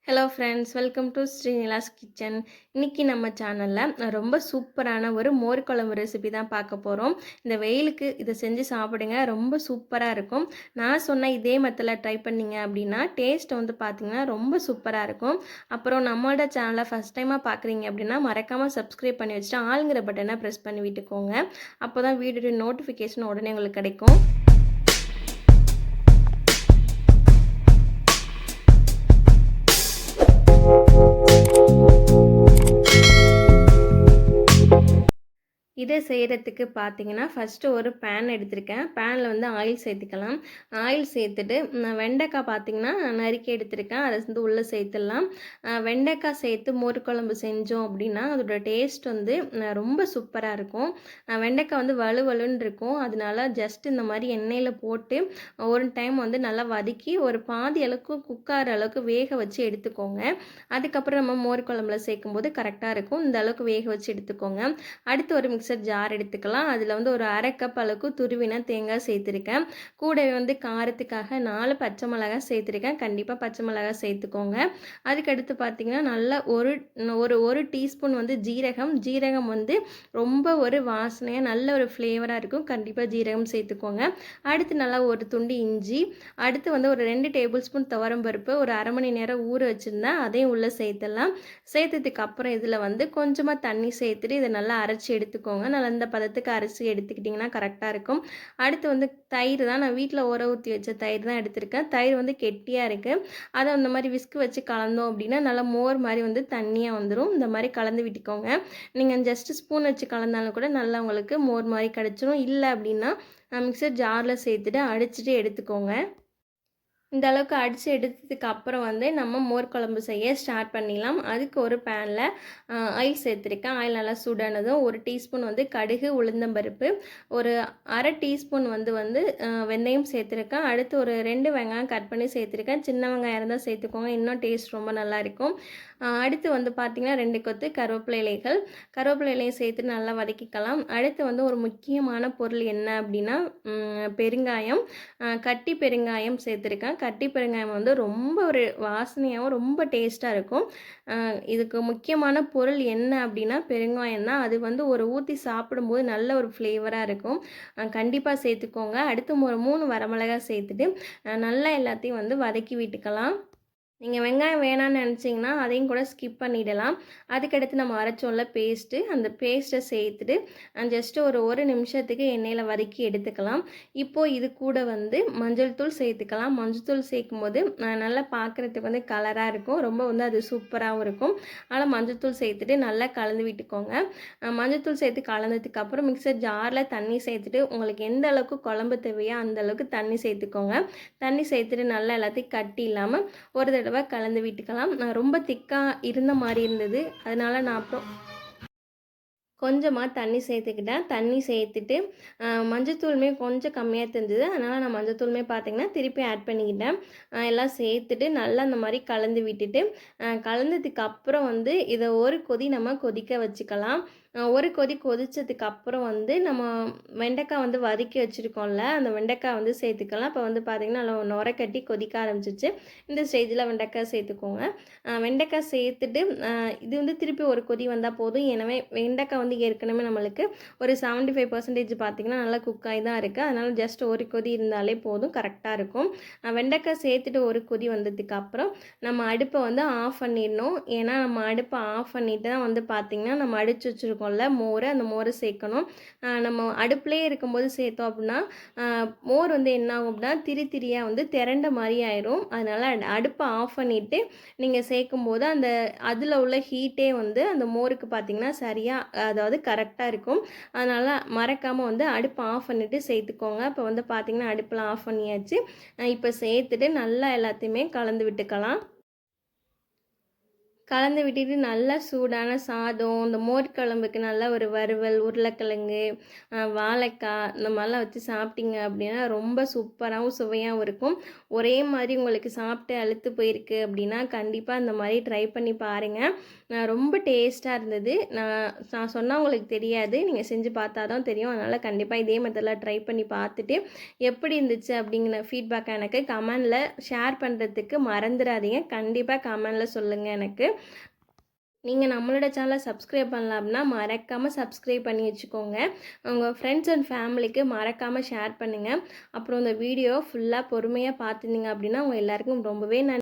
Hello friends, welcome to Srinilas kitchen. இன்றைக்கி நம்ம சேனலில் ரொம்ப சூப்பரான ஒரு மோர் குழம்பு ரெசிபி தான் பார்க்க போகிறோம். இந்த வெயிலுக்கு இதை செஞ்சு சாப்பிடுங்க, ரொம்ப சூப்பராக இருக்கும். நான் சொன்ன இதே மெத்தடில் ட்ரை பண்ணிங்க அப்படின்னா டேஸ்ட் வந்து பார்த்திங்கன்னா ரொம்ப சூப்பராக இருக்கும். அப்புறம் நம்மளோட சேனலை ஃபஸ்ட் டைமாக பார்க்குறீங்க அப்படின்னா மறக்காமல் சப்ஸ்கிரைப் பண்ணி வச்சுட்டு ஆளுங்கிற பட்டனை ப்ரெஸ் பண்ணி விட்டுக்கோங்க. அப்போ தான் வீடியோ நோட்டிஃபிகேஷன் உடனே உங்களுக்கு கிடைக்கும். இதை செய்கிறதுக்கு பார்த்தீங்கன்னா ஃபஸ்ட்டு ஒரு பேன் எடுத்திருக்கேன். பேனில் வந்து ஆயில் சேர்த்துக்கலாம். ஆயில் சேர்த்துட்டு வெண்டைக்காய் பார்த்திங்கன்னா நறுக்கி எடுத்திருக்கேன். அதை வந்து உள்ளே சேர்த்துடலாம். வெண்டைக்காய் சேர்த்து மோர் குழம்பு செஞ்சோம் அப்படின்னா அதோட டேஸ்ட் வந்து ரொம்ப சூப்பராக இருக்கும். வெண்டைக்காய் வந்து வலுவலுன்னு இருக்கும். அதனால ஜஸ்ட் இந்த மாதிரி எண்ணெயில் போட்டு ஒரு டைம் வந்து நல்லா வதக்கி ஒரு பாதி அளவுக்கு குக்கார அளவுக்கு வேக வச்சு எடுத்துக்கோங்க. அதுக்கப்புறம் நம்ம மோர் குழம்புல சேர்க்கும்போது கரெக்டாக இருக்கும். இந்த அளவுக்கு வேக வச்சு எடுத்துக்கோங்க. அடுத்து ஒரு மிக்சர் ஜார் எடுத்துக்கலாம். அதில் வந்து ஒரு அரை கப் அளவுக்கு துருவின தேங்காய் சேர்த்துருக்கேன். கூடவே வந்து காரத்துக்காக 4 பச்சை மிளகாய் சேர்த்துருக்கேன். கண்டிப்பாக பச்சை மிளகாய் சேர்த்துக்கோங்க. அதுக்கடுத்து பார்த்திங்கன்னா நல்லா ஒரு டீஸ்பூன் வந்து ஜீரகம் வந்து ரொம்ப ஒரு வாசனையாக நல்ல ஒரு ஃப்ளேவராக இருக்கும். கண்டிப்பாக ஜீரகம் சேர்த்துக்கோங்க. அடுத்து நல்லா ஒரு துண்டு இஞ்சி, அடுத்து வந்து ஒரு 2 டேபிள் ஸ்பூன் துவரம்பருப்பு ஒரு அரை மணி நேரம் ஊற வச்சுருந்தேன். அதையும் உள்ளே சேர்த்துடலாம். சேர்த்ததுக்கு அப்புறம் இதில் வந்து கொஞ்சமாக தண்ணி சேர்த்துட்டு இதை நல்லா அரைச்சி எடுத்துக்கோங்க. நல்லா இந்த பதத்துக்கு அரைச்சி எடுத்துக்கிட்டிங்கன்னா கரெக்டாக இருக்கும். அடுத்து வந்து தயிர் தான், நான் வீட்டில் ஊற ஊற்றி வச்ச தயிர் தான் எடுத்திருக்கேன். தயிர் வந்து கெட்டியாக இருக்குது. அதை அந்த மாதிரி விஸ்கு வச்சு கலந்தோம் அப்படின்னா நல்லா மோர் மாதிரி வந்து தண்ணியாக வந்துடும். இந்த மாதிரி கலந்து விட்டுக்கோங்க. நீங்கள் ஜஸ்ட்டு ஸ்பூன் வச்சு கலந்தாலும் கூட நல்லா உங்களுக்கு மோர் மாதிரி கிடச்சிரும். இல்லை அப்படின்னா மிக்சர் ஜாரில் சேர்த்துட்டு அடிச்சுட்டு எடுத்துக்கோங்க. இந்த அளவுக்கு அடித்து எடுத்ததுக்கு அப்புறம் வந்து நம்ம மோர் குழம்பு செய்ய ஸ்டார்ட் பண்ணிடலாம். அதுக்கு ஒரு பேனில் ஆயில் சேர்த்துருக்கேன். ஆயில் நல்லா சூடானதும் ஒரு டீஸ்பூன் வந்து கடுகு உளுந்தம்பருப்பு, ஒரு அரை டீஸ்பூன் வந்து வெந்தயம் சேர்த்துருக்கேன். அடுத்து ஒரு 2 வெங்காயம் கட் பண்ணி சேர்த்துருக்கேன். சின்ன வெங்காயம் இருந்தால் சேர்த்துக்கோங்க, இன்னும் டேஸ்ட் ரொம்ப நல்லாயிருக்கும். அடுத்து வந்து பார்த்திங்கன்னா 2 கொத்து கருவேப்பிலை இலையும் சேர்த்து நல்லா வதக்கிக்கலாம். அடுத்து வந்து ஒரு முக்கியமான பொருள் என்ன அப்படின்னா பெருங்காயம், கட்டி பெருங்காயம் சேர்த்துருக்கேன். கட்டி பெருங்காயம் வந்து ரொம்ப ஒரு வாசனையாகவும் ரொம்ப டேஸ்ட்டாக இருக்கும். இதுக்கு முக்கியமான பொருள் என்ன அப்படின்னா பெருங்காயம் தான். அது வந்து ஒரு ஊற்றி சாப்பிடும்போது நல்ல ஒரு ஃப்ளேவராக இருக்கும். கண்டிப்பாக சேர்த்துக்கோங்க. அடுத்து ஒரு 3 வரமிளகாய் சேர்த்துட்டு நல்லா எல்லாத்தையும் வந்து வதக்கி விட்டுக்கலாம். நீங்கள் வெங்காயம் வேணான்னு நினச்சிங்கன்னா அதையும் கூட ஸ்கிப் பண்ணிடலாம். அதுக்கடுத்து நம்ம அரைச்சோம்ல அந்த பேஸ்ட்டை சேர்த்துட்டு ஜஸ்ட்டு ஒரு நிமிஷத்துக்கு எண்ணெயில் வதக்கி எடுத்துக்கலாம். இப்போது இது கூட வந்து மஞ்சள் தூள் சேர்த்துக்கலாம். மஞ்சள் தூள் சேர்க்கும்போது நல்லா பார்க்குறதுக்கு வந்து கலராக இருக்கும். ரொம்ப வந்து அது சூப்பராகவும் இருக்கும். அதனால் மஞ்சள் தூள் சேர்த்துட்டு நல்லா கலந்து விட்டுக்கோங்க. மஞ்சள் தூள் சேர்த்து கலந்ததுக்கப்புறம் மிக்சர் ஜாரில் தண்ணி சேர்த்துட்டு உங்களுக்கு எந்த அளவுக்கு குழம்பு தேவையோ அந்த அளவுக்கு தண்ணி சேர்த்துக்கோங்க. தண்ணி சேர்த்துட்டு நல்லா எல்லாத்தையும் கட்டி இல்லாமல் ஒரு தடவை கலந்து விட்டுக்கலாம். நான் ரொம்ப திக்காக இருந்த மாதிரி இருந்தது, அதனால் நான் அப்புறம் கொஞ்சமாக தண்ணி சேர்த்துக்கிட்டேன். தண்ணி சேர்த்துட்டு மஞ்சத்தூளுமே கொஞ்சம் கம்மியாக தெரிஞ்சது, அதனால் நான் மஞ்சத்தூளுமே பார்த்திங்கன்னா திருப்பி ஆட் பண்ணிக்கிட்டேன். எல்லாம் சேர்த்துட்டு நல்லா அந்த மாதிரி கலந்து விட்டுட்டு கலந்ததுக்கு அப்புறம் வந்து இதை ஒரு கொதி நம்ம கொதிக்க வச்சுக்கலாம். ஒரு கொதி கொதித்ததுக்கு அப்புறம் வந்து நம்ம வெண்டைக்காய் வந்து வதக்கி வச்சுருக்கோம்ல, அந்த வெண்டைக்காய் வந்து சேர்த்துக்கலாம். இப்போ வந்து பார்த்திங்கன்னா நல்லா நுர கட்டி கொதிக்க ஆரம்பிச்சிச்சு. இந்த ஸ்டேஜில் வெண்டைக்காய் சேர்த்துக்கோங்க. வெண்டைக்காய் சேர்த்துட்டு இது வந்து திருப்பி ஒரு கொதி வந்தால் போதும். எனவே வெண்டைக்காய் வந்து ஏற்கனவே நம்மளுக்கு ஒரு 75% பார்த்திங்கன்னா நல்லா குக்காகி தான் இருக்குது. அதனால் ஜஸ்ட் ஒரு கொதி இருந்தாலே போதும், கரெக்டாக இருக்கும். வெண்டைக்காய் சேர்த்துட்டு ஒரு கொதி வந்ததுக்கு அப்புறம் நம்ம அடுப்பை வந்து ஆஃப் பண்ணிடணும். ஏன்னா நம்ம அடுப்பை ஆஃப் பண்ணிட்டு தான் வந்து பார்த்திங்கன்னா நம்ம அடித்து வச்சுருக்கோம்ல மோர், அந்த மோரை சேர்க்கணும். நம்ம அடுப்புலேயே இருக்கும்போது சேர்த்தோம் அப்படின்னா மோர் வந்து என்ன ஆகும் அப்படின்னா திரியாக வந்து திரண்ட மாதிரி ஆயிரும். அதனால் அடுப்பை ஆஃப் பண்ணிவிட்டு நீங்கள் சேர்க்கும்போது அதில் உள்ள ஹீட்டே வந்து அந்த மோருக்கு பார்த்திங்கன்னா சரியாக, அதாவது கரெக்டாக இருக்கும். அதனால் மறக்காமல் வந்து அடுப்பை ஆஃப் பண்ணிவிட்டு சேர்த்துக்கோங்க. இப்போ வந்து பார்த்திங்கன்னா அடுப்பெலாம் ஆஃப் பண்ணியாச்சு. இப்போ சேர்த்துட்டு நல்லா எல்லாத்தையுமே கலந்து விட்டுக்கலாம். கலந்து விட்டுட்டு நல்லா சூடான சாதம், இந்த மோர் குழம்புக்கு நல்லா ஒரு வறுவல், உருளைக்கிழங்கு, வாழைக்காய் இந்த மாதிரிலாம் வச்சு சாப்பிட்டீங்க அப்படின்னா ரொம்ப சூப்பராகவும் சுவையாகவும் இருக்கும். ஒரே மாதிரி உங்களுக்கு சாப்பிட்டு அலுத்து போயிருக்கு அப்படின்னா கண்டிப்பாக இந்த மாதிரி ட்ரை பண்ணி பாருங்கள். ரொம்ப டேஸ்ட்டாக இருந்தது. நான் நான் சொன்னால் உங்களுக்கு தெரியாது, நீங்கள் செஞ்சு பார்த்தா தான் தெரியும். அதனால் கண்டிப்பாக இதே மெத்தடில் ட்ரை பண்ணி பார்த்துட்டு எப்படி இருந்துச்சு அப்படிங்கிற ஃபீட்பேக் எனக்கு கமெண்டில் ஷேர் பண்ணுறதுக்கு மறந்துடாதீங்க. கண்டிப்பாக கமெண்டில் சொல்லுங்கள் எனக்கு. நீங்கள் நம்மளோட சேனலை சப்ஸ்கிரைப் பண்ணல அப்படின்னா மறக்காமல் சப்ஸ்கிரைப் பண்ணி வச்சுக்கோங்க. உங்கள் ஃப்ரெண்ட்ஸ் அண்ட் ஃபேமிலிக்கு மறக்காமல் ஷேர் பண்ணுங்கள். அப்புறம் இந்த வீடியோ ஃபுல்லாக பொறுமையாக பார்த்துருந்தீங்க அப்படின்னா உங்கள் எல்லாருக்கும் ரொம்பவே